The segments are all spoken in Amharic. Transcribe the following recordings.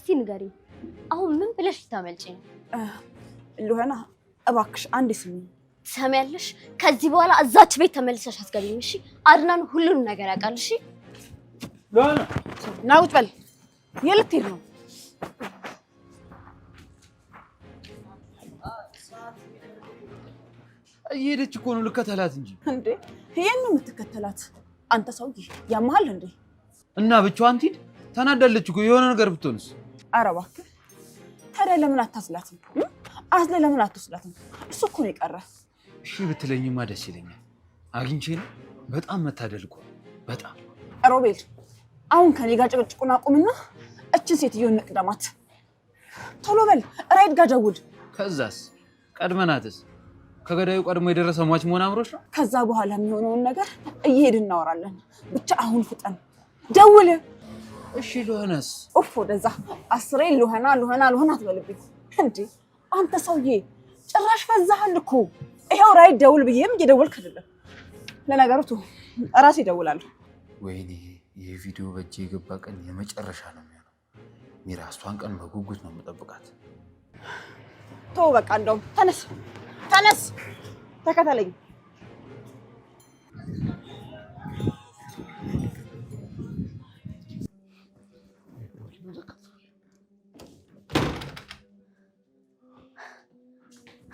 እስቲ ንገሪኝ አሁን ምን ብለሽ ልታመልጪ ነው? ሉሃና እባክሽ አንድ ስሚ ትሰሚያለሽ? ከዚህ በኋላ እዛች ቤት ተመልሰሽ አትገቢም እሺ? አድናን ሁሉንም ነገር ያውቃል እሺ? ሉሃና ና ውጭ በል የት ልትሄድ ነው? እየሄደች እኮ ነው ልከተላት እንጂ እንዴ ይሄን ነው የምትከተላት? አንተ ሰውዬ ያመሃል እንዴ? እና ብቻዋን ትሂድ ተናዳለች እኮ የሆነ ነገር ብትሆንስ? ኧረ እባክህ ታዲያ ለምን አታስላትም? አዝለ ለምን አትወስዳትም? እሱ እኮ ነው የቀረ። እሺ ብትለኝማ ደስ ይለኛል። አግኝቼ ነው በጣም መታደል እኮ በጣም። ሮቤል አሁን ከኔ ጋር ጭቅጭቁን አቁምና እችን ሴትዮ እንቅደማት። ቶሎ በል ራይድ ጋር ደውል። ከዛስ ቀድመናትስ ከገዳዩ ቀድሞ የደረሰ ሟች መሆን አምሮሽ ነው? ከዛ በኋላ የሚሆነውን ነገር እየሄድን እናወራለን። ብቻ አሁን ፍጠን ደውል። እሺ ሉሃናስ? ኡፍ ወደዛ አስሬ ሉሃና አትበልብኝ እንዴ አንተ ሰውዬ ጭራሽ ፈዛሃል እኮ። ይሄው ራይድ ደውል ብዬም እየደወልክ አይደለም። ለነገሩት እራሴ እደውላለሁ። ወይኔ ይሄ ቪዲዮ በእጄ የገባ ቀን የመጨረሻ ነው የሚሆነው። ሚራሷን ቀን በጉጉት ነው የምጠብቃት። ተው በቃ እንደውም ተነስ ተከተለኝ።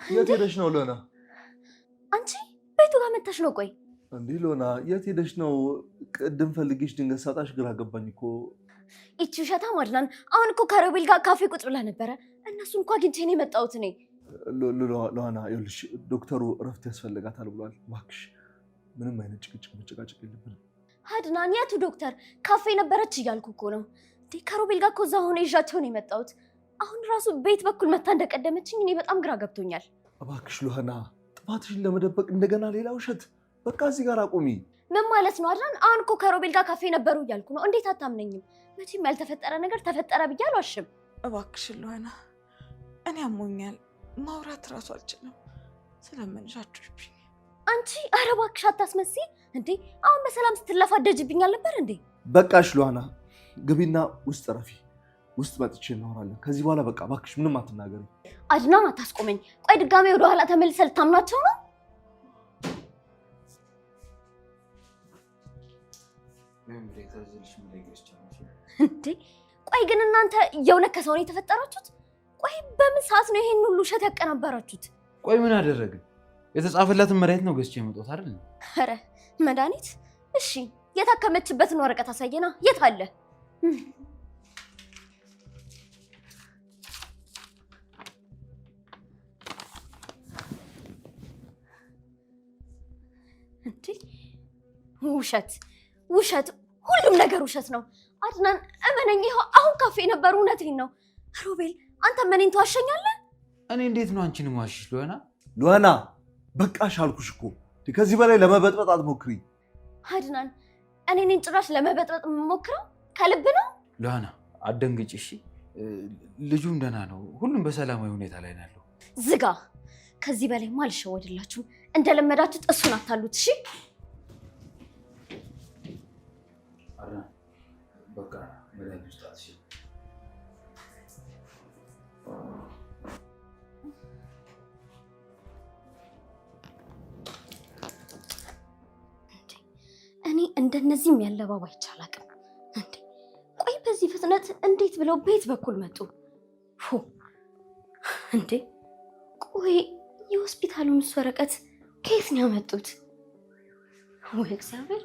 የት ሄደሽ ነው ሉሃና? አንቺ ቤቱ ጋር መጣሽ ነው? ቆይ እንዴ ሉሃና የት ሄደሽ ነው? ቅድም ፈልጌሽ ድንገት ሳጣሽ ግራ ገባኝ እኮ። እቺ ሸታም አድናን አሁን እኮ ከሮቤል ጋር ካፌ ቁጭ ብላ ነበረ። እነሱን እንኳን አግኝቼ ነው የመጣሁት እኔ። ሉሃና ይኸውልሽ ዶክተሩ እረፍት ያስፈልጋታል ብሏል። እባክሽ ምንም አይነት ጭቅጭቅ መጨቃጨቅ የለብንም። አድናን የቱ ዶክተር? ካፌ ነበረች እያልኩ እኮ ነው። እንዴ ከሮቤል ጋር እኮ እዛ ሆነ ይዣቸው ነው የመጣሁት። አሁን ራሱ ቤት በኩል መታ እንደቀደመችኝ እኔ በጣም ግራ ገብቶኛል። እባክሽ ሉሃና ጥፋትሽን ለመደበቅ እንደገና ሌላ ውሸት። በቃ እዚህ ጋር አቁሚ። ምን ማለት ነው አድናን? አሁን እኮ ከሮቤል ጋር ካፌ ነበሩ እያልኩ ነው። እንዴት አታምነኝም? መቼም ያልተፈጠረ ነገር ተፈጠረ ብዬ አልዋሽም። እባክሽ ሉሃና እኔ አሞኛል፣ ማውራት ራሱ አልችልም። ስለምንሻችሁብኝ አንቺ ኧረ እባክሽ አታስመስይ እንዴ። አሁን በሰላም ስትለፋደጅብኝ አልነበር እንዴ? በቃሽ ሉሃና ግቢና ውስጥ ረፊ። ውስጥ መጥቼ እናወራለን። ከዚህ በኋላ በቃ እባክሽ ምንም አትናገሪ። አድናን አታስቆመኝ። ቆይ ድጋሜ ወደ ኋላ ተመልሰህ ልታምናቸው ነው እንዴ? ቆይ ግን እናንተ የእውነት ከሰው ነው የተፈጠራችሁት? ቆይ በምን ሰዓት ነው ይሄን ሁሉ ውሸት ያቀናበራችሁት? ቆይ ምን አደረግን? የተጻፈላትን መድኃኒት ነው ገዝቼ የመጣሁት አይደል? ኧረ መድኃኒት? እሺ የታከመችበትን ወረቀት አሳየና። የት አለ? እንዴ ውሸት፣ ሁሉም ነገር ውሸት ነው። አድናን እመነኝ፣ ይኸው አሁን ካፌ ነበሩ። እውነቴን ነው። ሮቤል አንተ እኔን ትዋሸኛለህ? እኔ እንዴት ነው አንቺን ዋሽሽ? ሉሃና በቃሽ አልኩሽ እኮ። ከዚህ በላይ ለመበጥበጥ አትሞክሪ። አድናን እኔን ጭራሽ ለመበጥበጥ የምሞክረው ከልብ ነው? ሉሃና አትደንግጪ እሺ። ልጁም ደህና ነው። ሁሉም በሰላማዊ ሁኔታ ላይ ነው ያለው። ዝጋ። ከዚህ በላይ አልሸወድላችሁም። እንደለመዳችሁት እሱን አታሉት እሺ። በቃ መድኃኒት ውስጥ አትሽ። እኔ እንደነዚህም ያለባባ ይቻላል እንዴ? ቆይ በዚህ ፍጥነት እንዴት ብለው ቤት በኩል መጡ? እንዴ ቆይ የሆስፒታሉን ወረቀት ከየት ነው ያመጡት? ወይ እግዚአብሔር!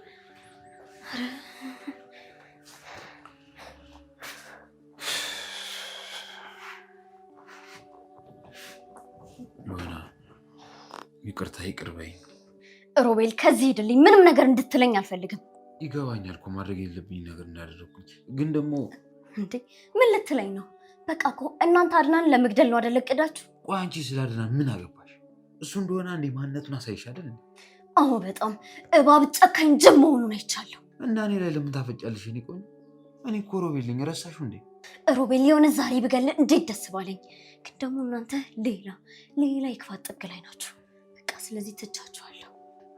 ሉሃና ይቅርታ ይቅር በይኝ። ሮቤል ከዚህ ሂድልኝ። ምንም ነገር እንድትለኝ አልፈልግም። ይገባኛል እኮ ማድረግ የለብኝ ነገር እንዳደረኩኝ፣ ግን ደግሞ እንዴ ምን ልትለኝ ነው? በቃ እኮ እናንተ አድናን ለመግደል ነው አይደል እቅዳችሁ? ቆይ አንቺ ስለ አድናን ምን አገባሽ? እሱ እንደሆነ አንዴ ማንነቱን አሳይሽ አይደል? አዎ በጣም እባብ ጨካኝ ጅብ መሆኑን አይቻለሁ። እና እኔ ላይ ለምን ታፈጫለሽ? እኔ ቆይ እኔ እኮ ሮቤል ነኝ፣ ረሳሽው እንዴ? ሮቤል የሆነ ዛሬ ብገል እንዴት ደስ ባለኝ። ግን ደግሞ እናንተ ሌላ የክፋት ጥግ ላይ ናችሁ። በቃ ስለዚህ ትቻችኋለሁ።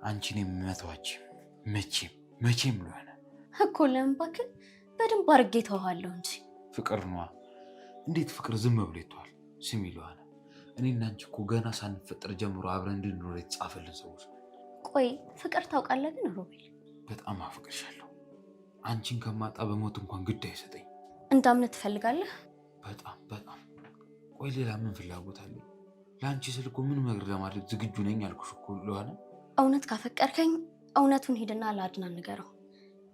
አንቺን የምመተዋች መቼም ሉሃና እኮ ለምን እባክህ በደንብ አድርጌ ተዋለሁ እንጂ ፍቅር ነዋ። እንዴት ፍቅር ዝም ብሎ ይተዋል? ስሚ ሉሃና፣ እኔና አንቺ እኮ ገና ሳንፈጠር ጀምሮ አብረን እንድንኖር የተጻፈልን ሰዎች። ቆይ ፍቅር ታውቃለህ ግን ሮቤል? በጣም አፍቅርሻለሁ። አንቺን ከማጣ በሞት እንኳን ግድ አይሰጠኝ። እንዳምነት ትፈልጋለህ? በጣም። ቆይ ሌላ ምን ፍላጎት አለ? ለአንቺ ስል እኮ ምን ነገር ለማድረግ ዝግጁ ነኝ አልኩሽ እኮ ሉሃና። እውነት ካፈቀርከኝ እውነቱን ሄድና ለአድናን ንገረው።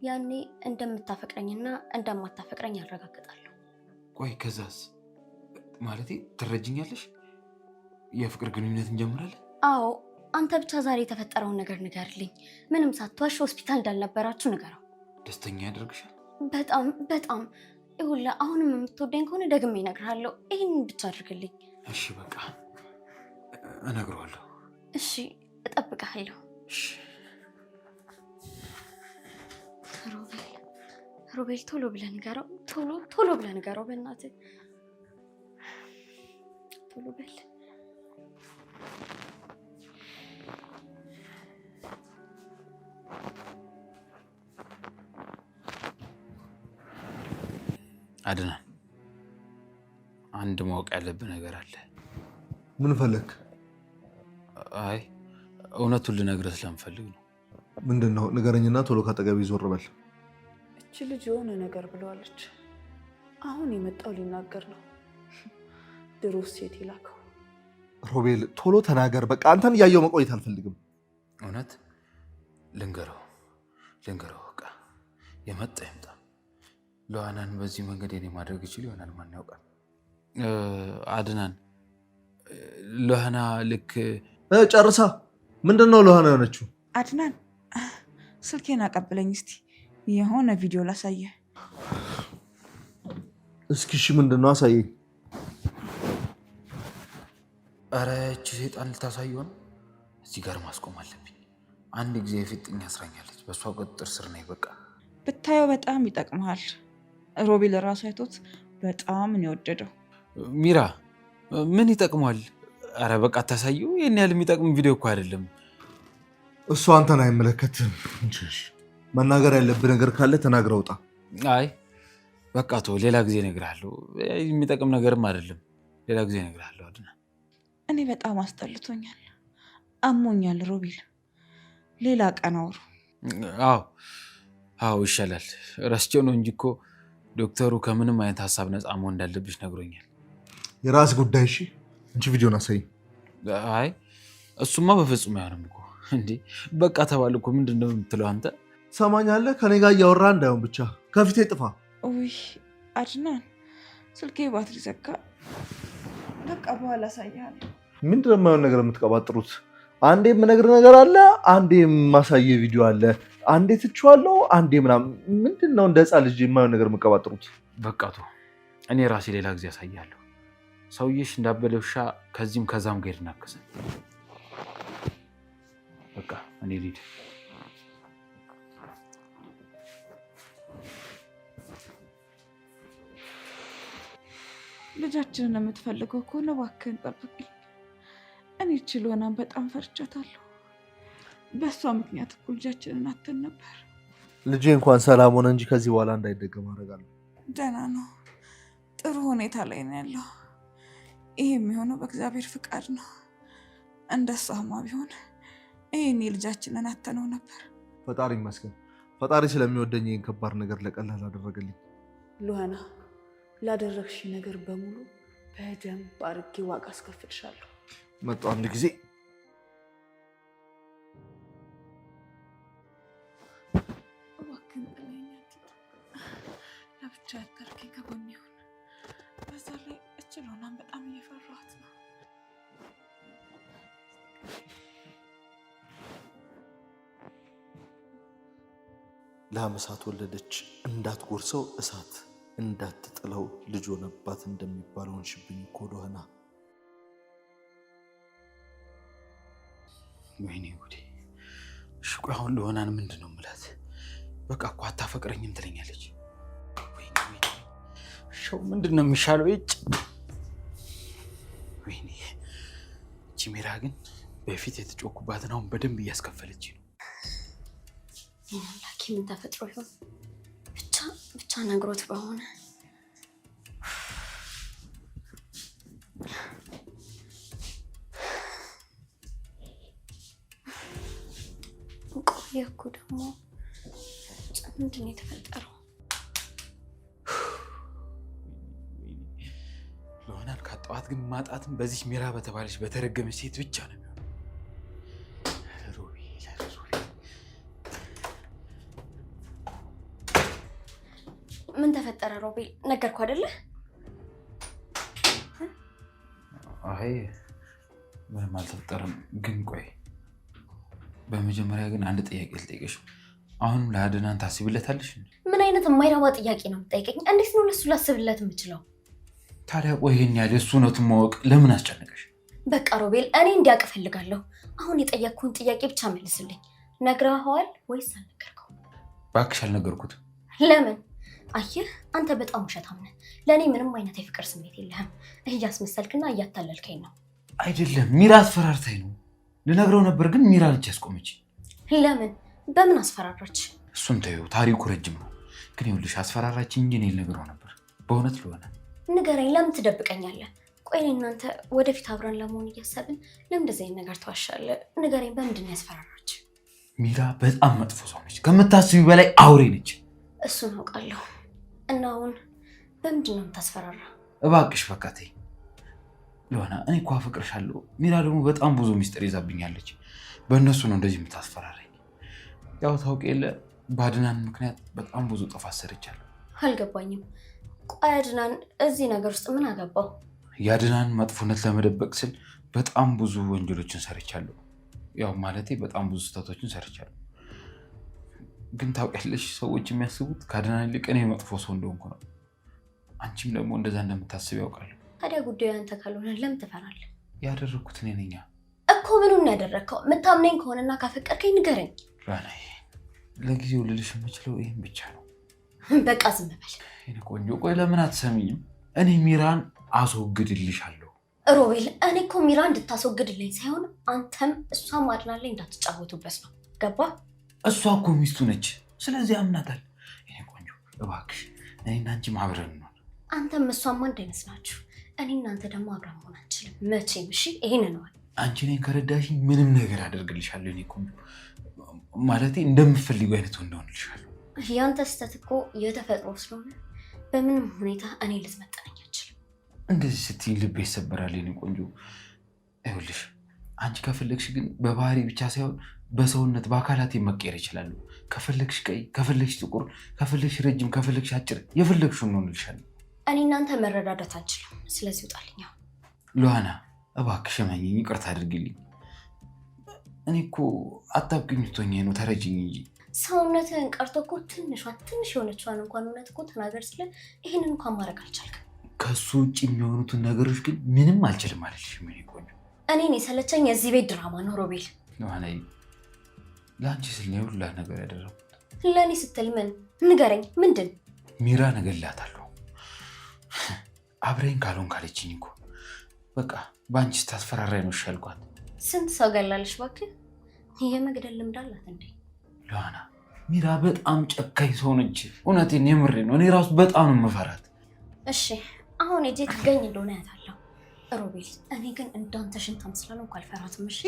ያኔ እንደምታፈቅረኝና እንደማታፈቅረኝ ያረጋግጣለሁ። ቆይ ከዛስ? ማለቴ ትረጅኛለሽ? የፍቅር ግንኙነት እንጀምራለን? አዎ፣ አንተ ብቻ ዛሬ የተፈጠረውን ነገር ንገርልኝ። ምንም ሳትዋሽ ሆስፒታል እንዳልነበራችሁ ንገረው። ደስተኛ ያደርግሻል? በጣም ይኸውልህ፣ አሁንም የምትወደኝ ከሆነ ደግሜ እነግርሃለሁ። ይህን ብቻ አድርግልኝ። እሺ በቃ እነግረዋለሁ። እሺ እጠብቅሃለሁ። እሺ ሮቤል ቶሎ ብለህ ንገረው። ቶሎ ብለህ ንገረው። በእናትህ ቶሎ በል። አድናን፣ አንድ ማወቅ ያለብህ ነገር አለ። ምን ፈለግ? አይ እውነቱን ልነግርህ ስለምፈልግ ነው። ምንድን ነው? ንገረኝና ቶሎ ካጠገቤ ዞር በል። እቺ ልጅ የሆነ ነገር ብለዋለች። አሁን የመጣው ሊናገር ነው። ድሮስ ሴት ይላከው። ሮቤል ቶሎ ተናገር። በቃ አንተን እያየው መቆየት አልፈልግም። እውነት ልንገረው። በቃ የመጣ ይምጣ። ሉሃናን በዚህ መንገድ የኔ ማድረግ ይችል ይሆናል፣ ማን ያውቃል? አድናን፣ ሉሃና ልክ ጨርሳ ምንድን ነው ሉሃና የሆነችው? አድናን ስልኬን አቀብለኝ እስቲ፣ የሆነ ቪዲዮ ላሳየ። እስኪ እሺ፣ ምንድን ነው አሳየኝ። ኧረ እቺ ሴጣን ልታሳየው ነው። እዚህ ጋር ማስቆም አለብኝ። አንድ ጊዜ የፊጥኝ አስራኛለች። በእሷ ቁጥጥር ስር ነኝ። በቃ ብታየው በጣም ይጠቅምሃል። ሮቤል ራሱ አይቶት በጣም ነው የወደደው። ሚራ ምን ይጠቅሟል? ኧረ በቃ አታሳየው። ይህን ያህል የሚጠቅም ቪዲዮ እኮ አይደለም። እሱ አንተን አይመለከትም። መናገር ያለብህ ነገር ካለ ተናግረህ ውጣ። አይ በቃ ተው፣ ሌላ ጊዜ እነግርሃለሁ። የሚጠቅም ነገርም አይደለም። ሌላ ጊዜ እነግርሃለሁ። አድና፣ እኔ በጣም አስጠልቶኛል፣ አሞኛል። ሮቤል ሌላ ቀን አውሩ። አዎ ይሻላል። ረስቼው ነው እንጂ እኮ ዶክተሩ ከምንም አይነት ሀሳብ ነፃ መሆን እንዳለብሽ ነግሮኛል። የራስ ጉዳይ። እሺ እንጂ ቪዲዮን አሳይ። አይ እሱማ በፍጹም አይሆንም እኮ እንዴ። በቃ ተባለ እኮ። ምንድን ነው የምትለው አንተ? ሰማኛለህ? ከኔ ጋር እያወራ እንዳይሆን ብቻ ከፊቴ ጥፋ። ውይ አድናን፣ ስልኬ ባትሪ ዘጋ። በቃ በኋላ አሳይሃለሁ። ምንድን ነው የማይሆን ነገር የምትቀባጥሩት? አንዴ የምነግርህ ነገር አለ፣ አንዴ የማሳየህ ቪዲዮ አለ፣ አንዴ ትቼዋለሁ፣ አንዴ ምናምን። ምንድን ነው እንደ ህፃን ልጅ የማይሆን ነገር የምትቀባጥሩት? በቃ ተው፣ እኔ ራሴ ሌላ ጊዜ ያሳያለሁ። ሰውዬሽ እንዳበደ ውሻ ከዚህም ከዛም ጋር ይናከሰ። በቃ እኔ ልሂድ። ልጃችንን የምትፈልገው ከሆነ እባክህን ጠብቅኝ። እኔ ችሎናን በጣም ፈርቻታለሁ። በእሷ ምክንያት እኮ ልጃችንን አተን ነበር። ልጄ እንኳን ሰላም ሆነ እንጂ ከዚህ በኋላ እንዳይደገም አደርጋለሁ። ደህና ነው፣ ጥሩ ሁኔታ ላይ ነው ያለው። ይሄ የሚሆነው በእግዚአብሔር ፍቃድ ነው። እንደሷማ ቢሆን ይሄኔ ልጃችንን አተነው ነበር። ፈጣሪ ይመስገን። ፈጣሪ ስለሚወደኝ ይህን ከባድ ነገር ለቀላል አደረገልኝ። ሉሃና፣ ላደረግሽ ነገር በሙሉ በደንብ አድርጌ ዋጋ አስከፍልሻለሁ። መጡ አንድ ጊዜ እባክህን ጥለኸኝ ለብቻ ያታርኪ ከጎን ይሁን። በዛ ላይ እችሎናን በጣም እየፈራኋት ነው። ላም እሳት ወለደች እንዳትጎርሰው እሳት እንዳትጥለው ልጅ ሆነባት እንደሚባለውን ሽብኝ እኮ ሉሃና። ወይኔ ጉዴ! እሺ ቆይ አሁን ሉሃናን ምንድን ነው የምላት? በቃ እኮ አታፈቅረኝም ትለኛለች። ወይኔ ሸው ምንድን ነው የሚሻለው? ወይኔ እቺ ሚራ ግን በፊት የተጮኩባትን አሁን በደንብ እያስከፈለች ነው። ይላኪ ምን ተፈጥሮ ይሆን? ብቻ ነግሮት በሆነ የኩ ደግሞ ምንድን ነው የተፈጠረው? ሉሃናን ካጣኋት ግን ማጣትም በዚህ ሚራ በተባለች በተረገመች ሴት ብቻ ነው የሚሆነው። ምን ተፈጠረ ሮቤል? ነገርኩህ አይደለ? አይ ምንም አልተፈጠረም። ግን ቆይ በመጀመሪያ ግን አንድ ጥያቄ ልጠይቅሽ። አሁንም ለአድናን ታስቢለታለሽ? ምን አይነት የማይረባ ጥያቄ ነው የምጠይቀኝ? እንዴት ነው ለሱ ላስብለት የምችለው? ታዲያ ቆይ ይሄን ያለ እሱ እውነቱን ማወቅ ለምን አስጨነቀሽ? በቃ ሮቤል እኔ እንዲያውቅ እፈልጋለሁ። አሁን የጠየቅኩህን ጥያቄ ብቻ መልስልኝ። ነግረኸዋል ወይስ አልነገርከው? እባክሽ አልነገርኩትም። ለምን? አየህ አንተ በጣም ውሸታም ነህ። ለእኔ ምንም አይነት የፍቅር ስሜት የለህም። እያስመሰልክና እያታለልከኝ ነው። አይደለም ሚራ አስፈራርታኝ ነው። ልነግረው ነበር ግን ሚራ ነች ያስቆመች። ለምን? በምን አስፈራራች? እሱን ተይው፣ ታሪኩ ረጅም ነው። ግን ይኸውልሽ አስፈራራችኝ እንጂ እኔ ልነግረው ነበር። በእውነት ለሆነ ንገረኝ። ለምን ትደብቀኛለህ? ቆይ እናንተ ወደፊት አብረን ለመሆን እያሰብን ለምን እንደዚህ አይነት ነገር ትዋሻለህ? ንገረኝ፣ በምንድን ነው ያስፈራራች? ሚራ በጣም መጥፎ ሰው ነች። ከምታስቢ በላይ አውሬ ነች። እሱን አውቃለሁ። እና አሁን በምንድን ነው የምታስፈራራ? እባክሽ በቃ ተይ ሉሃና። እኔ እኮ አፈቅርሻለሁ። ሚራ ደግሞ በጣም ብዙ ሚስጥር ይዛብኛለች። በእነሱ ነው እንደዚህ የምታስፈራረኝ። ያው ታውቂ የለ በአድናን ምክንያት በጣም ብዙ ጥፋት ሰርቻለሁ። አልገባኝም። ቆይ አድናን እዚህ ነገር ውስጥ ምን አገባው? የአድናን መጥፎነት ለመደበቅ ስል በጣም ብዙ ወንጀሎችን ሰርቻለሁ። ያው ማለቴ በጣም ብዙ ስህተቶችን ሰርቻለሁ። ግን ታውቂያለሽ ሰዎች የሚያስቡት ከአድናን ይልቅ እኔ መጥፎ ሰው እንደሆንኩ ነው። አንቺም ደግሞ እንደዛ እንደምታስብ ያውቃለሁ። ታዲያ ጉዳዩ አንተ ካልሆነ ለምን ትፈራለህ? ያደረግኩት እኔ ነኝ እኮ። ምኑን ያደረግከው? የምታምነኝ ከሆነና ካፈቀርከኝ ንገረኝ። ሉሃናዬ ለጊዜው ልልሽ የምችለው ይህን ብቻ ነው። በቃ ዝም በል የእኔ ቆንጆ። ቆይ ለምን አትሰሚኝም? እኔ ሚራን አስወግድልሻለሁ። ሮቤል እኔ እኮ ሚራ እንድታስወግድልኝ ሳይሆን አንተም እሷም አድናን ላይ እንዳትጫወቱበት ነው። ገባ? እሷ እኮ ሚስቱ ነች። ስለዚህ አምናታል። የእኔ ቆንጆ እባክሽ እኔና አንቺ አብረን ነው። አንተም እሷም አንድ አይመስላችሁ። እኔ እናንተ ደግሞ አብረን መሆን አንችልም መቼም። እሺ ይሄን ነው። አንቺ እኔን ከረዳሽኝ ምንም ነገር አደርግልሻለሁ። የእኔ ቆንጆ ማለቴ እንደምፈልጊው አይነት ወንድ ሆንልሻለሁ። ያንተ ስህተት እኮ የተፈጥሮ ስለሆነ በምንም ሁኔታ እኔ ልትመጠነኝ አልችልም። እንደዚህ ስትይኝ ልቤ ይሰበራል። የእኔ ቆንጆ ይኸውልሽ አንቺ ከፈለግሽ ግን በባህሪ ብቻ ሳይሆን በሰውነት በአካላት መቀየር ይችላሉ። ከፈለግሽ ቀይ፣ ከፈለግሽ ጥቁር፣ ከፈለግሽ ረጅም፣ ከፈለግሽ አጭር፣ የፈለግሽውን ሆንልሻለሁ። እኔ እናንተ መረዳዳት አንችልም። ስለዚህ ውጣልኝ። ሉሃና እባክሽ እመኚኝ፣ ይቅርታ አድርጊልኝ። እኔ እኮ አጣብቂኝ ቶኝ ነው፣ ተረጅኝ እንጂ። ሰውነትህን ቀርቶ እኮ ትንሽ የሆነችዋን እንኳን እውነት እኮ ተናገር ስለ ይህንን እንኳን ማድረግ አልቻልክም። ከሱ ውጭ የሚሆኑትን ነገሮች ግን ምንም አልችልም አልልሽም። የእኔ ቆንጆ እኔን የሰለቸኝ የዚህ ቤት ድራማ ነው ሮቤል። ሉሃናዬ ለአንቺ ስል ነው ሁላ ነገር ያደረኩት። ለእኔ ስትል ምን? ንገረኝ። ምንድን? ሚራን እገላታለሁ አብረኝ ካልሆን ካለችኝ እኮ በቃ በአንቺ ስታስፈራራኝ ነው ያልኳት። ስንት ሰው ገላለች እባክህ? የመግደል ልምድ አላት እንዴ? ሉሃና ሚራ በጣም ጨካኝ ሰው ነች። እውነቴን የምሬ ነው። እኔ ራሱ በጣም ነው የምፈራት። እሺ አሁን እጄ ትገኝ እንደሆነ ያታለሁ ሮቤል። እኔ ግን እንዳንተ ሽንታም ስላልሆንኩ አልፈራትም። እሺ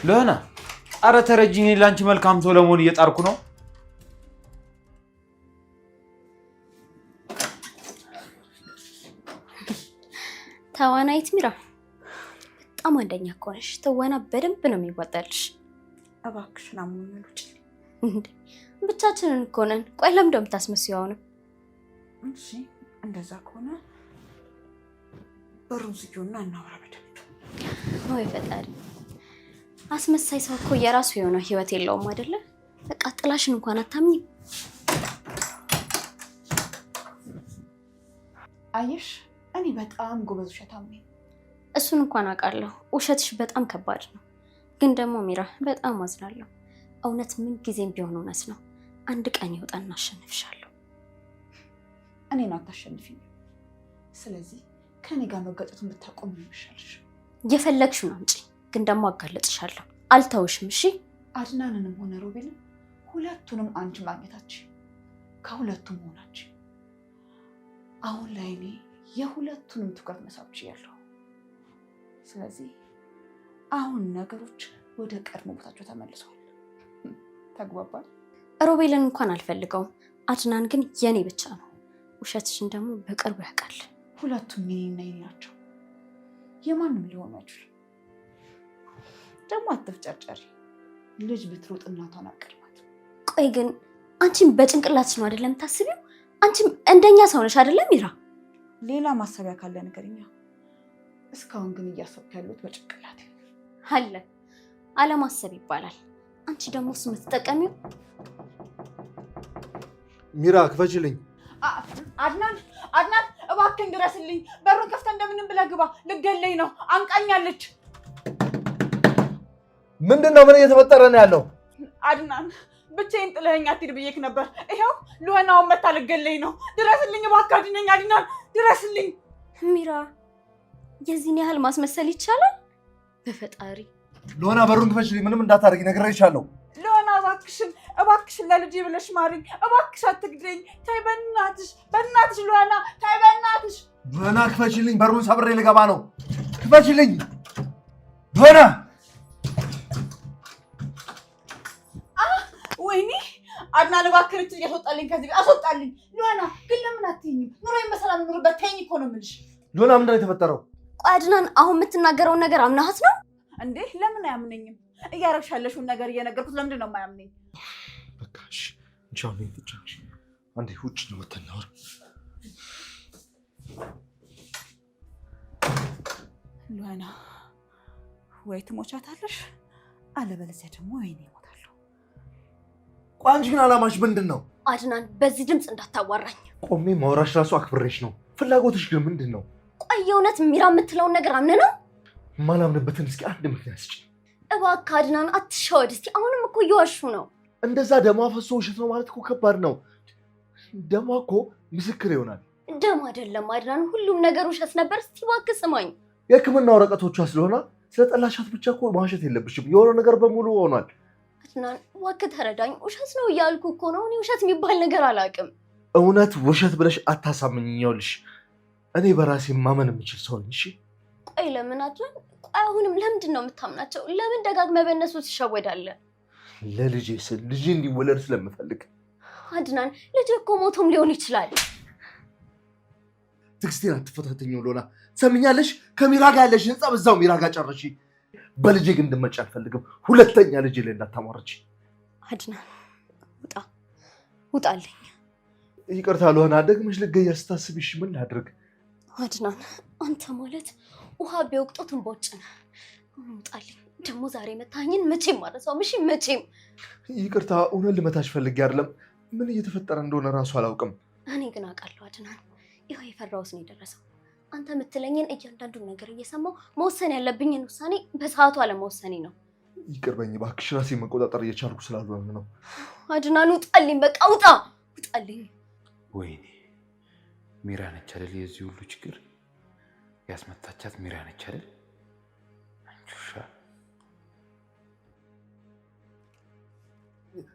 ሉሃና ኧረ ተረጅኝ። ለአንቺ መልካም ሰው ለመሆን እየጣርኩ ነው። ተዋናይት ሚራ በጣም አንደኛ እኮ ነሽ። ትወና በደንብ ነው የሚዋጣልሽ። እባክሽን አሞኛለች። ብቻችንን እኮ ነን። ቆይ ለምን እንደምታስመስይው አሁንም? እሺ እንደዛ ከሆነ በሩን ዝጊውና እናውራ በደንብ። ወይ ፈጣሪ፣ አስመሳይ ሰው እኮ የራሱ የሆነ ህይወት የለውም አይደለ? በቃ ጥላሽን እንኳን አታምኝም። አየሽ እኔ በጣም ጎበዝ ውሸታም ነኝ። እሱን እንኳን አውቃለሁ። ውሸትሽ በጣም ከባድ ነው። ግን ደግሞ ሚራ በጣም አዝናለሁ። እውነት ምን ጊዜም ቢሆን እውነት ነው። አንድ ቀን ይወጣና አሸንፍሻለሁ። እኔን አታሸንፊኝ። ስለዚህ ከኔ ጋር መጋጨቱን ብታቆም ይሻልሽ። የፈለግሽውን አምጪ፣ ግን ደግሞ አጋለጥሻለሁ። አልተውሽም። እሺ አድናንንም ሆነ ሮቤልን ሁለቱንም አንቺ ማግኘታችን ከሁለቱም ሆናችን አሁን ላይ እኔ የሁለቱንም ትኩረት መሳብ ችያለሁ። ስለዚህ አሁን ነገሮች ወደ ቀድሞ ቦታቸው ተመልሰዋል። ተግባባል? ሮቤልን እንኳን አልፈልገውም። አድናን ግን የኔ ብቻ ነው። ውሸትሽን ደግሞ በቅርቡ ያውቃል። ሁለቱም የኔና የኔ ናቸው። የማንም ሊሆኑ አይችሉም። ደግሞ አትፍጨርጨሪ። ልጅ ብትሮጥ እናቷን አቀርባት። ቆይ ግን አንቺም በጭንቅላትሽ ነው አይደለም ታስቢው? አንቺም እንደኛ ሰው ነሽ አይደለም ሚራ? ሌላ ማሰቢያ ካለ ነገርኛ። እስካሁን ግን እያሰብክ ያሉት በጭንቅላት አለ። አለማሰብ ይባላል። አንቺ ደግሞ እሱ የምትጠቀሚው። ሚራ ክፈችልኝ። አድናን እባክህን ድረስልኝ። በሩን ከፍተህ እንደምንም ብለህ ግባ። ልገለኝ ነው፣ አንቃኛለች። ምንድን ነው? ምን እየተፈጠረ ነው ያለው? አድናን ብቻዬን ጥለኸኝ አትሂድ ብዬሽ ነበር። ይኸው ሉህናውን መታ ልገለኝ ነው። ድረስልኝ እባክህ አድነኝ። አድናን ድረስልኝ። ሚራ የዚህን ያህል ማስመሰል ይቻላል? በፈጣሪ ሉህና በሩን ክፈችልኝ። ምንም እንዳታደርጊ ነግሬሻለሁ። ሉህና እባክሽን ለልጄ ብለሽ ማሪኝ። እባክሽ አትግደኝ። ተይ በእናትሽ ሉህና ተይ በእናትሽ። ሉህና ክፈችልኝ። በሩን ሰብሬ ልገባ ነው። ክፈችልኝ ሉህና። ወይኔ አድናን እባክህን እችን እያስወጣልኝ ከዚህ ቤት አስወጣልኝ። ሉህና ግን ለምን አትይኝም? ኑሮዬን በሰላም ኑርበት። ተይኝ እኮ ነው የምልሽ። ሉህና ምንድን ነው የተፈጠረው? ቆይ አድናን አሁን የምትናገረውን ነገር አምናሃት ነው እንዴ? ለምን አያምነኝም? እያረግሽ ያለሽውን ነገር እየነገርኩት ለምንድን ነው የማያምነኝ? በቃ እሺ እንቻለን ትቻለሽ። አንዴ ውጭ ነው ወተናወር። ሉህና ወይ ትሞቻታለሽ፣ አለበለዚያ ደግሞ ወይኔ እሞታለሁ። ቆይ አንቺ ግን አላማሽ ምንድን ነው? አድናን በዚህ ድምፅ እንዳታዋራኝ። ቆሜ ማውራሽ ራሱ አክብሬሽ ነው። ፍላጎትሽ ግን ምንድን ነው? ቆይ የእውነት ሚራ የምትለውን ነገር አምነህ ነው? ማላምንበትን እስኪ አንድ ምክንያት ስጪኝ እባክህ አድናን፣ አትሻወድ እስኪ። አሁንም እኮ እየዋሹ ነው። እንደዛ ደሟ ፈሶ ውሸት ነው ማለት እኮ ከባድ ነው። ደሟ እኮ ምስክር ይሆናል። ደም አይደለም አድናን፣ ሁሉም ነገር ውሸት ነበር። እስኪ እባክህ ስማኝ። የሕክምና ወረቀቶቿ ስለሆነ ስለጠላሻት ብቻ እኮ ማዋሸት የለብሽም። የሆነ ነገር በሙሉ ሆኗል። አድናን እባክህ ተረዳኝ። ውሸት ነው እያልኩ እኮ ነው። እኔ ውሸት የሚባል ነገር አላውቅም። እውነት ውሸት ብለሽ አታሳምኝ። ይኸውልሽ እኔ በራሴ ማመን የምችል ሰው ነኝ። እሺ ቆይ ለምን አድናን? ቆይ አሁንም ለምንድን ነው የምታምናቸው? ለምን ደጋግመህ በእነሱ ትሸወዳለህ? ለልጄ ስል ልጄ እንዲወለድ ስለምፈልግ። አድናን ልጅ እኮ ሞቶም ሊሆን ይችላል። ትዕግስቴን አትፈታተኝው ሎና፣ ሰምኛለሽ? ከሚራ ጋር ያለሽን ጸብ እዛው ሚራ ጋር ጨርሺ። በልጄ ግን እንድትመጪ አልፈልግም። ሁለተኛ ልጄ ላይ እንዳታሟርቺ። አድናን ውጣልኝ። ይቅርታ ሎና፣ ደግመሽ ልትገያ ስታስብሽ ምን ላድርግ? አድናን አንተ ማለት ውሃ ቢወቅጡት እንቦጭ ነህ። ውጣልኝ። ደግሞ ዛሬ መታኝን መቼም አልረሳውም። እሺ መቼም። ይቅርታ እውነት ልመታሽ ፈልጌ አይደለም። ምን እየተፈጠረ እንደሆነ ራሱ አላውቅም። እኔ ግን አውቃለሁ አድናን። ይኸው የፈራሁት ነው የደረሰው። አንተ የምትለኝን እያንዳንዱን ነገር እየሰማሁ መወሰን ያለብኝን ውሳኔ በሰዓቱ አለመወሰኔ ነው። ይቅር በይኝ እባክሽ፣ ራሴ መቆጣጠር እየቻልኩ ስላልሆነ ነው። አድናን ውጣልኝ፣ በቃ ውጣ፣ ውጣልኝ። ወይኔ ሚራ ነች አይደል? የዚህ ሁሉ ችግር ያስመታቻት ሚራ ነች አይደል? አንቺሻ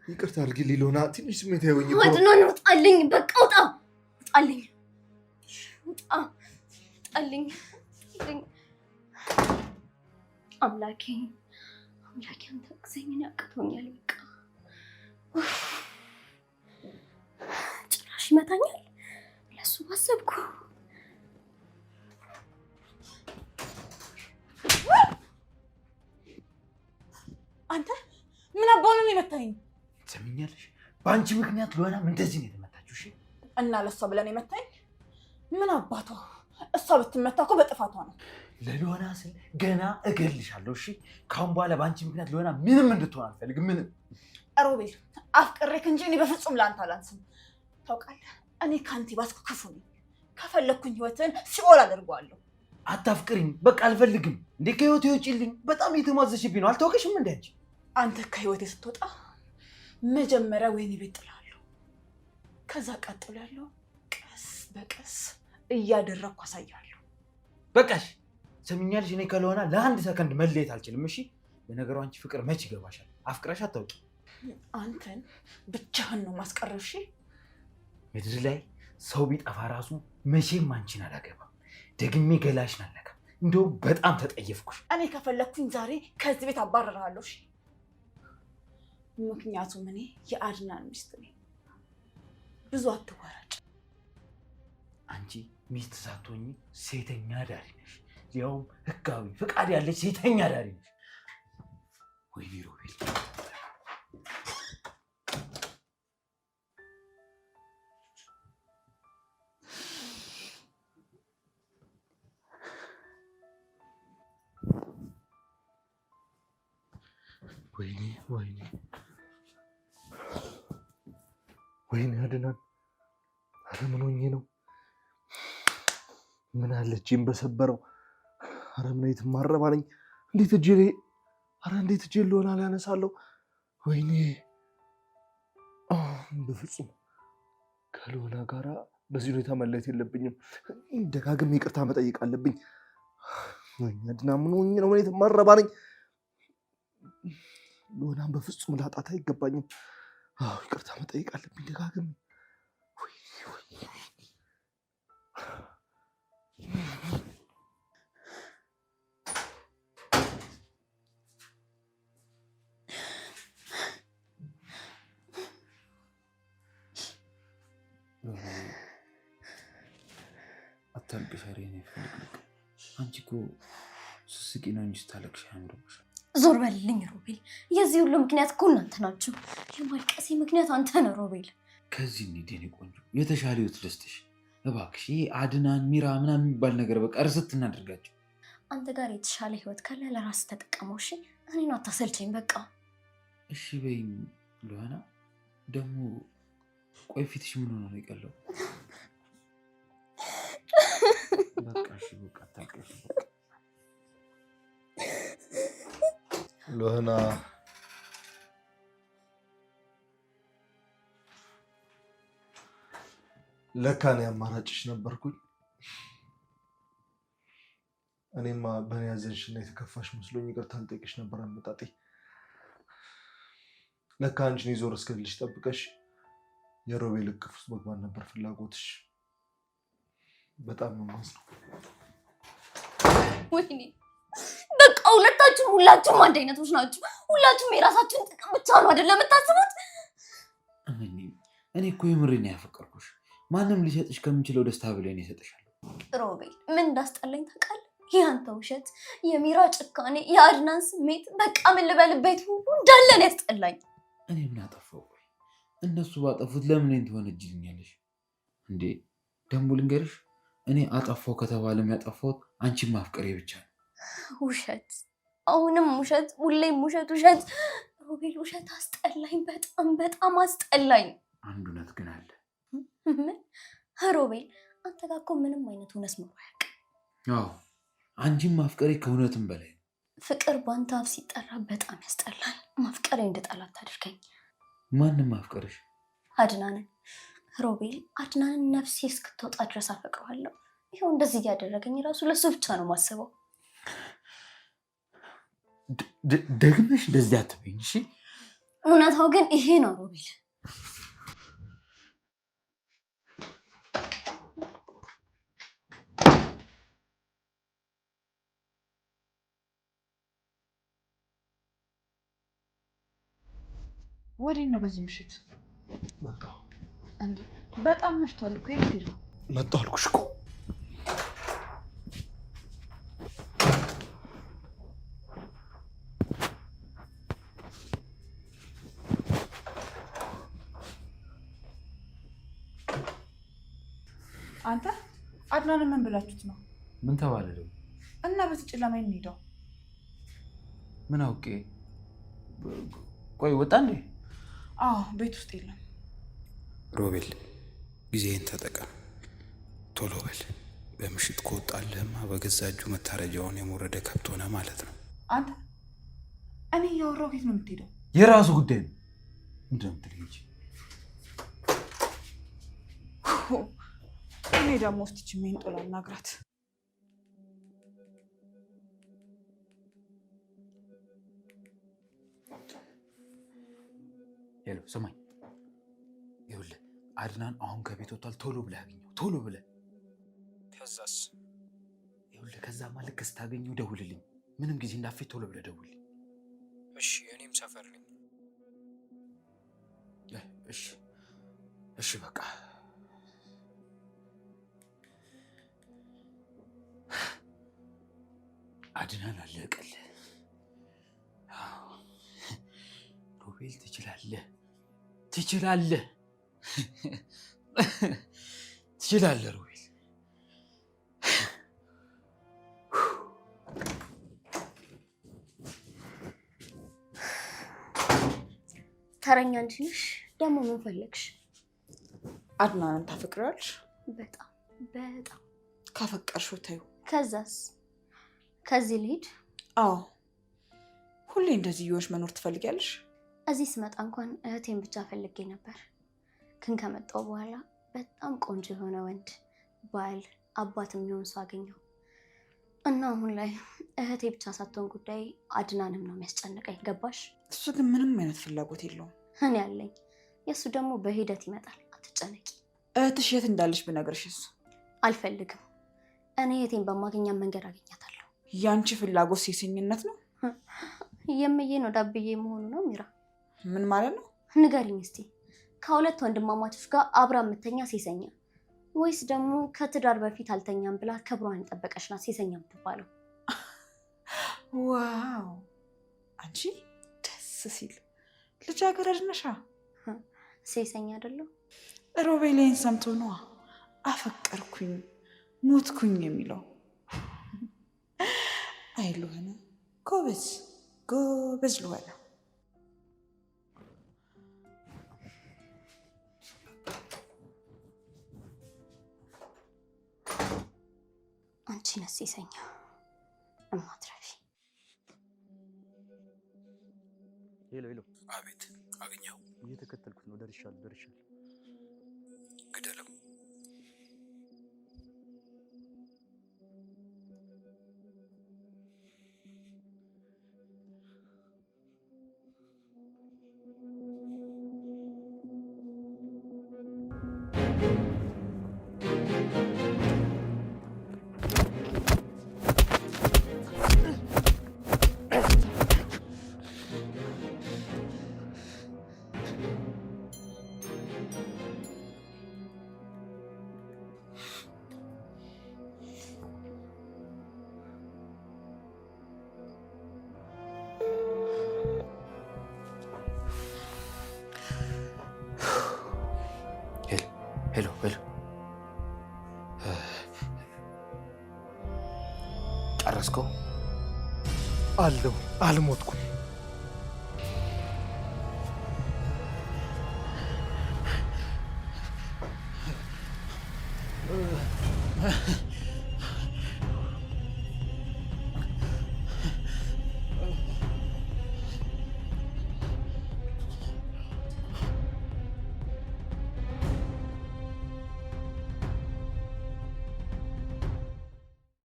ይቅርታ አድርጊልኝ ሎና፣ ትንሽ ስሜት ያዩኝ። አድናን ውጣልኝ፣ በቃ ውጣ፣ ውጣልኝ፣ ውጣ፣ ውጣልኝ። አምላኬ አንተ ግዘኝን ያቅቶኛል። በቃ ጭራሽ ይመታኛል። ለሱ ባሰብኩ አንተ ምን አባው ነው የመታኝ? ትሰሚኛለሽ? በአንቺ ምክንያት ሎናም እንደዚህ ነው የተመታችው። እሺ እና ለሷ ብለን የመታኝ ምን አባቷ? እሷ ብትመታ እኮ በጥፋቷ ነው። ለሎና ስል ገና እገልሻለሁ። እሺ ካሁን በኋላ በአንቺ ምክንያት ሎና ምንም እንድትሆን አልፈልግም። ምንም ሮቤል፣ አፍቅሬክ እንጂ እኔ በፍጹም ለአንተ አላንስም። ታውቃለህ፣ እኔ ከአንተ ባስኩ ክፉ ነኝ። ከፈለግኩኝ ህይወትን ሲኦል አደርገዋለሁ። አታፍቅሪኝ፣ በቃ አልፈልግም። እንዴ ከህይወቴ ውጪልኝ። በጣም የተሟዘሽብኝ ነው። አልታወቀሽም እንዴ አንቺ? አንተ ከህይወቴ ስትወጣ መጀመሪያ ወይኔ ቤት ጥላለሁ። ከዛ ቀጥሎ ያለው ቀስ በቀስ እያደረግኩ አሳያለሁ። በቃሽ፣ ሰሚኛልሽ? እኔ ከሎና ለአንድ ሰከንድ መለየት አልችልም። እሺ በነገሩ አንቺ ፍቅር መች ይገባሻል? አፍቅረሽ አታውቂ። አንተን ብቻህን ነው ማስቀረው። እሺ ምድር ላይ ሰው ቢጠፋ ራሱ መቼም አንቺን አላገባም። ደግሜ ገላሽን አልነካም። እንደውም በጣም ተጠየፍኩሽ። እኔ ከፈለግኩኝ ዛሬ ከዚህ ቤት አባረርሃለሁ። እሺ ምክንያቱም እኔ የአድናን ሚስት ነኝ። ብዙ አትወራጭ። አንቺ ሚስት ሳትሆኚ ሴተኛ ዳሪ ነሽ። ያውም ህጋዊ ፍቃድ ያለች ሴተኛ ዳሪ ነሽ። ወይኔ ሮቤል ወይኔ አድናን፣ ኧረ ምን ሆኜ ነው? ምን አለችኝ በሰበረው? ኧረ ምን የትማረባ ነኝ? እንዴት እጄ ልሆን አላነሳለሁ? ወይኔ በፍጹም ከልሆና ጋራ በዚህ ሁኔታ መለየት የለብኝም። ደጋግሜ ይቅርታ መጠየቅ አለብኝ። ወይኔ አድናን፣ ምን ሆኜ ነው? ምን የትማረባ ነኝ? ልሆናን በፍጹም ላጣት አይገባኝም። ይቅርታ መጠየቅ አለብኝ ደጋግሜ። አታልቅሽ። ኧረ የእኔ ፍልቅልቅ፣ አንቺ እኮ ስትስቂ ነው እንጂ ስታለቅሽ አያምርብሽ። ዞር በልልኝ ሮቤል። የዚህ ሁሉ ምክንያት እኮ እናንተ ናችሁ። የማልቀሴ ምክንያት አንተ ነህ ሮቤል። ከዚህ እንሂድ የእኔ ቆንጆ፣ የተሻለ ህይወት ደስተሽ እባክሽ። ይሄ አድናን ሚራ ምናምን የሚባል ነገር በቃ እርዝት እናደርጋቸው። አንተ ጋር የተሻለ ህይወት ካለ ለራስህ ተጠቀመው። እሺ እኔን አታሰልቸኝ በቃ። እሺ በይኝ ልሆና። ደግሞ ቆይ ፊትሽ ምን ሆነ ነው የቀለው? በቃ እሺ በቃ ታውቂሽ ልሆና። ለካ እኔ አማራጭሽ ነበርኩኝ። እኔማ በእኔ ያዘንሽና የተከፋሽ መስሎኝ ይቅርታ ልጠይቅሽ ነበር አመጣጤ። ለካ አንቺን ይዞር እስክልሽ ጠብቀሽ የሮቤል እቅፍ ውስጥ መግባት ነበር ፍላጎትሽ። በጣም ነው የማዝነው። ወይኔ በቃ ሁላችሁም አንድ አይነቶች ናችሁ። ሁላችሁም የራሳችሁን ጥቅም ብቻ ነው አይደል የምታስቡት? እኔ እኮ የምሬን ያፈቀርኩሽ። ማንም ሊሰጥሽ ከምችለው ደስታ ብለን ይሰጥሻል። ሮቤል ምን እንዳስጠላኝ ታውቃለህ? ያንተ ውሸት፣ የሚራ ጭካኔ፣ የአድናን ስሜት፣ በቃ ምን ልበልበት ሁሉ እንዳለን ያስጠላኝ። እኔ ምን አጠፋው? እነሱ ባጠፉት ለምን እንደሆነ እጅልኛለሽ እንዴ? ደሞ ልንገርሽ፣ እኔ አጠፋው ከተባለም ያጠፋሁት አንቺን ማፍቀሬ ብቻ ነው። ውሸት፣ አሁንም ውሸት፣ ሁሌም ውሸት። ሮቤል ውሸት አስጠላኝ፣ በጣም አስጠላኝ። አንድ እውነት ግን አለ። ምን? ሮቤል አንተ ጋር እኮ ምንም አይነት እውነት ኖሮ አያውቅም። አዎ አንቺን ማፍቀሬ ከእውነትም በላይ ነው። ፍቅር በአንተ አፍ ሲጠራ በጣም ያስጠላል። ማፍቀሬ እንድጠላ አታድርገኝ። ማንም ማፍቀርሽ? አድናንን። ሮቤል አድናንን ነፍሴ እስክትወጣ ድረስ አፈቅረዋለሁ። ይኸው እንደዚህ እያደረገኝ ራሱ ለሱ ብቻ ነው ማስበው። ደግመሽ እንደዚህ አትበይኝ እሺ? እውነታው ግን ይሄ ነው ሮቤል። ወዴት ነው በዚህ ምሽት? መጣሁ። እንዴ በጣም መሽቷል እኮ። የት ነው? መጣሁ አልኩሽ እኮ። አንተ አድናንን ምን ብላችሁት ነው? ምን ተባለ ደግሞ? እና በተጨለማ እንሄደው። ምን አውቄ። ቆይ ወጣ እንዴ? አዎ ቤት ውስጥ የለም። ሮቤል ጊዜህን ተጠቀም፣ ቶሎ በል። በምሽት ከወጣልህማ በገዛ እጁ መታረጃውን የሞረደ ከብት ሆነ ማለት ነው። አንተ እኔ እያወራሁ የት ነው የምትሄደው? የራሱ ጉዳይ ነው። ምንድን ነው የምትለኝ? እኔ ደግሞ ውስጥ ችሜን ጦላ እናግራት። ሄሎ ስማኝ፣ ይኸውልህ አድናን አሁን ከቤት ወጥቷል። ቶሎ ብለህ አገኘው፣ ቶሎ ብለህ። ከዛስ? ይኸውልህ ከዛማ ልክ ስታገኘው ደውልልኝ። ምንም ጊዜ እንዳትፈጅ ቶሎ ብለህ ደውልልኝ። እሺ፣ እኔም ሰፈር ነኝ። እሺ በቃ አድናን አለቀልህ። ሮቤል ትችላለህ ሮቤል። ተረኛ አንቺ ነሽ። ደግሞ ምን ፈለግሽ? አድናንን ታፈቅሪዋለሽ? በጣም ካፈቀርሽው ተይው። ከዛስ? ከዚህ ልሂድ? አዎ። ሁሌ እንደዚህ እየሆንሽ መኖር ትፈልጊያለሽ? እዚህ ስመጣ እንኳን እህቴን ብቻ ፈልጌ ነበር፣ ግን ከመጣሁ በኋላ በጣም ቆንጆ የሆነ ወንድ ባል አባት የሚሆን ሰው አገኘሁ እና አሁን ላይ እህቴ ብቻ ሳትሆን ጉዳይ አድናንም ነው የሚያስጨንቀኝ። ገባሽ? እሱ ግን ምንም አይነት ፍላጎት የለውም። እኔ ያለኝ፣ የእሱ ደግሞ በሂደት ይመጣል። አትጨነቂ። እህትሽ የት እንዳለሽ ብነግርሽስ? አልፈልግም። እኔ እህቴን በማገኛት መንገድ አገኛታለሁ። ያንቺ ፍላጎት ሴሰኝነት ነው? የምዬ ነው ዳብዬ መሆኑ ነው። ሚራ ምን ማለት ነው? ንገሪኝ እስቲ። ከሁለት ወንድማማቾች ጋር አብራ የምተኛ ሴሰኛ፣ ወይስ ደግሞ ከትዳር በፊት አልተኛም ብላ ክብሯን የጠበቀች ናት ሴሰኛ የምትባለው? ዋው አንቺ ደስ ሲል ልጃገረድ ነሻ። ሴሰኛ አይደለሁ? ሮቤሌን ሰምቶ ነዋ አፈቀርኩኝ ሞትኩኝ የሚለው። አይ ሉሀና ጎበዝ ሉሀና። አንቺ ነሽ ሴሰኛ እማትረፊ። ሄሎ። አቤት። አገኘው። እየተከተልኩት ነው። ደርሻለሁ። ግደለው። ሄሎ ጨረስከው? አልሞትኩም።